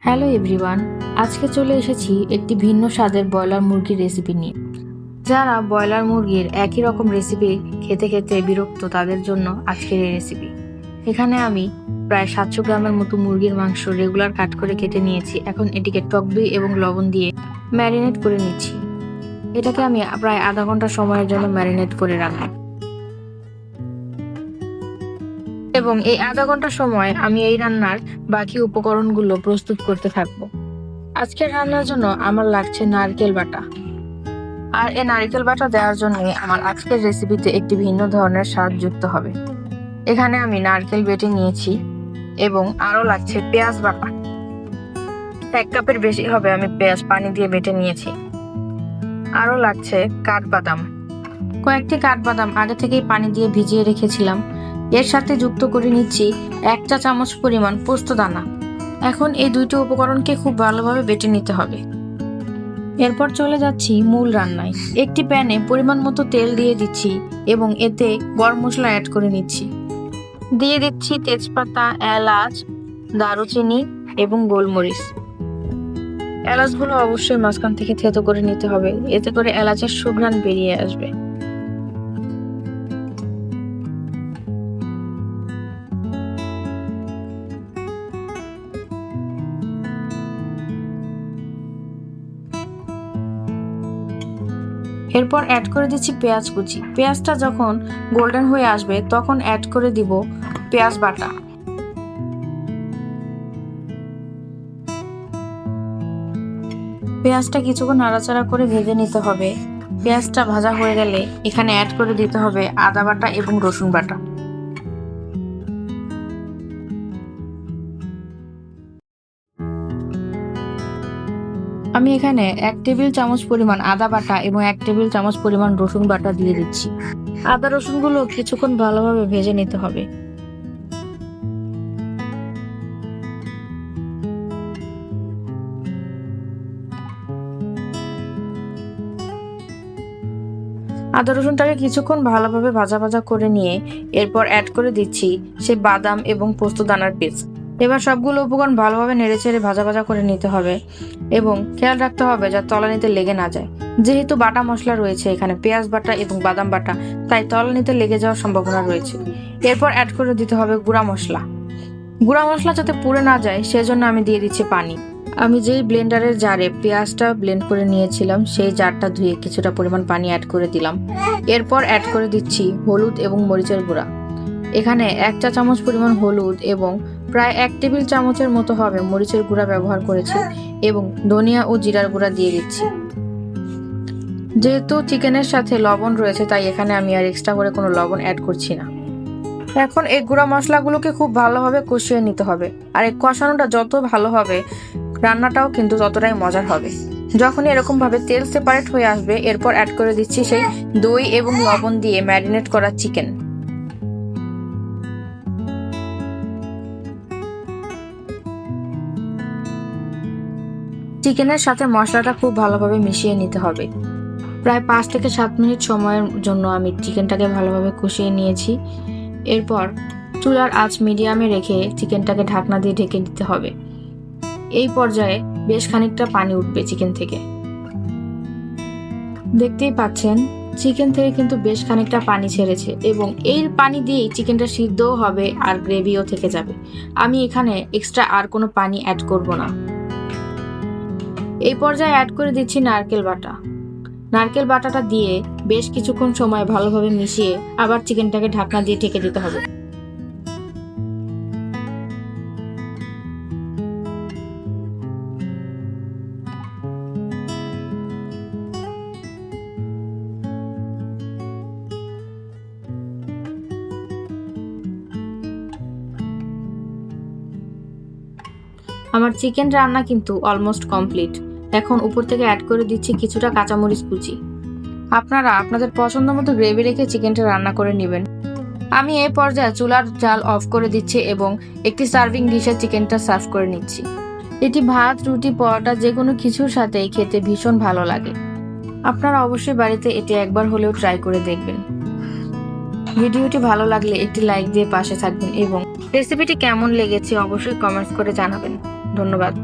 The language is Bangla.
হ্যালো এভরিওয়ান, আজকে চলে এসেছি একটি ভিন্ন স্বাদের ব্রয়লার মুরগির রেসিপি নিয়ে। যারা ব্রয়লার মুরগির একই রকম রেসিপি খেতে খেতে বিরক্ত তাদের জন্য আজকের এই রেসিপি। এখানে আমি প্রায় 700 গ্রামের মতো মুরগির মাংস রেগুলার কাট করে কেটে নিয়েছি। এখন এটিকে টক দই এবং লবণ দিয়ে ম্যারিনেট করে নিচ্ছি। এটাকে আমি প্রায় আধা ঘন্টা সময়ের জন্য ম্যারিনেট করে রাখবো এবং এই আধা ঘন্টা সময় আমি এই রান্নার বাকি উপকরণগুলো প্রস্তুত করতে থাকবো। আজকের রান্নার জন্য আমার লাগছে নারকেল বাটা। আর এই নারকেল বাটা দেওয়ার জন্য আমার আজকের রেসিপিতে একটি ভিন্ন ধরনের স্বাদ যুক্ত হবে। এখানে আমি নারকেল বেটে নিয়েছি এবং আরো লাগছে পেঁয়াজ বাটা। 1 কাপের বেশি হবে, আমি পেঁয়াজ পানি দিয়ে বেটে নিয়েছি। আরো লাগছে কাঠবাদাম। কয়েকটি কাঠবাদাম আগে থেকেই পানি দিয়ে ভিজিয়ে রেখেছিলাম। এর সাথে যুক্ত করে নিচ্ছি 1 চা চামচ পরিমাণ পোস্ত দানা। এখন এই দুইটি উপকরণকে খুব ভালোভাবে বেটে নিতে হবে। এরপর চলে যাচ্ছি মূল রান্নায়। একটি প্যানে পরিমাণ মতো তেল দিয়ে দিচ্ছি এবং এতে গরম মশলা অ্যাড করে নিচ্ছি। দিয়ে দিচ্ছি তেজপাতা, এলাচ, দারুচিনি এবং গোলমরিচ। এলাচগুলো অবশ্যই মাঝখান থেকে থেতো করে নিতে হবে, এতে করে এলাচের সুঘ্রাণ বেরিয়ে আসবে। এরপর অ্যাড করে দিচ্ছি পেঁয়াজ কুচি। পেঁয়াজটা যখন গোল্ডেন হয়ে আসবে তখন অ্যাড করে দিব পেঁয়াজ বাটা। পেঁয়াজটা কিছুক্ষণ নাড়াচাড়া করে ভেজে নিতে হবে। পেঁয়াজটা ভাজা হয়ে গেলে এখানে অ্যাড করে দিতে হবে আদা বাটা এবং রসুন বাটা। আমি এখানে 1 টেবিল চামচ পরিমাণ আদা বাটা এবং 1 টেবিল চামচ পরিমাণ রসুন বাটা দিয়ে দিচ্ছি। আদা রসুনগুলো কিছুক্ষণ ভালোভাবে ভেজে নিতে হবে। আদা রসুনটাকে কিছুক্ষণ ভালোভাবে ভাজা ভাজা করে নিয়ে এরপর অ্যাড করে দিচ্ছি সে বাদাম এবং পোস্ত দানার পেস্ট। এবার সবগুলো উপকরণ ভালোভাবে নেড়েচেড়ে ভাজা ভাজা করে নিতে হবে এবং খেয়াল রাখতে হবে যাতে তলানিতে লেগে না যায়। যেহেতু বাটা মশলা রয়েছে এখানে পেঁয়াজ বাটা এবং বাদাম বাটা, তাই তলানিতে লেগে যাওয়ার সম্ভাবনা রয়েছে। এরপর অ্যাড করে দিতে হবে গুঁড়া মশলা। গুঁড়া মশলা যাতে পুড়ে না যায় সেজন্য আমি দিয়ে দিচ্ছি পানি। আমি যেই ব্লেন্ডারের জারে পেঁয়াজটা ব্লেন্ড করে নিয়েছিলাম সেই জারটা ধুয়ে কিছুটা পরিমাণ পানি অ্যাড করে দিলাম। এরপর অ্যাড করে দিচ্ছি হলুদ এবং মরিচের গুঁড়া। এখানে 1 চা চামচ পরিমাণ হলুদ এবং প্রায় 1 টেবিল চামচের মতো হবে মরিচের গুঁড়া ব্যবহার করেছি এবং ধনিয়া ও জিরার গুঁড়া দিয়ে দিচ্ছি। যেহেতু চিকেনের সাথে লবণ রয়েছে তাই এখানে আমি আর এক্সট্রা করে কোনো লবণ অ্যাড করছি না। এখন এই গুঁড়া মশলাগুলোকে খুব ভালোভাবে কষিয়ে নিতে হবে। আর এই কষানোটা যত ভালো হবে রান্নাটাও কিন্তু ততটাই মজার হবে। যখন এরকম ভাবে তেল সেপারেট হয়ে আসবে এরপর অ্যাড করে দিচ্ছি সেই দই এবং লবণ দিয়ে ম্যারিনেট করা চিকেন। চিকেনের সাথে মশলাটা খুব ভালোভাবে মিশিয়ে নিতে হবে। প্রায় 5 থেকে 7 মিনিট সময়ের জন্য আমি চিকেনটাকে ভালোভাবে কষিয়ে নিয়েছি। এরপর চুলার আঁচ মিডিয়ামে রেখে চিকেনটাকে ঢাকনা দিয়ে ঢেকে দিতে হবে। এই পর্যায়ে বেশ খানিকটা পানি উঠবে চিকেন থেকে। দেখতেই পাচ্ছেন চিকেন থেকে কিন্তু বেশ খানিকটা পানি ছেড়েছে এবং এই পানি দিয়েই চিকেনটা সিদ্ধও হবে আর গ্রেভিও থেকে যাবে। আমি এখানে এক্সট্রা আর কোনো পানি অ্যাড করব না। এই পর্যায়ে অ্যাড করে দিচ্ছি নারকেল বাটা। নারকেল বাটাটা দিয়ে বেশ কিছুক্ষণ সময় ভালোভাবে মিশিয়ে আবার চিকেনটাকে ঢাকনা দিয়ে ঢেকে দিতে হবে। আমার চিকেন রান্না কিন্তু অলমোস্ট কমপ্লিট। এখন উপর থেকে অ্যাড করে দিচ্ছি কিছুটা কাঁচামরিচ কুচি। আপনারা আপনাদের পছন্দ মতো গ্রেভি রেখে চিকেনটা রান্না করে নেবেন। আমি এই পর্যায়ে চুলার জাল অফ করে দিচ্ছি এবং একটি সার্ভিং ডিশে চিকেনটা সার্ভ করে নিচ্ছি। এটি ভাত, রুটি, পরোটা যে কোনো কিছুর সাথেই খেতে ভীষণ ভালো লাগে। আপনারা অবশ্যই বাড়িতে এটি একবার হলেও ট্রাই করে দেখবেন। ভিডিওটি ভালো লাগলে একটি লাইক দিয়ে পাশে থাকবেন এবং রেসিপিটি কেমন লেগেছে অবশ্যই কমেন্টস করে জানাবেন। ধন্যবাদ।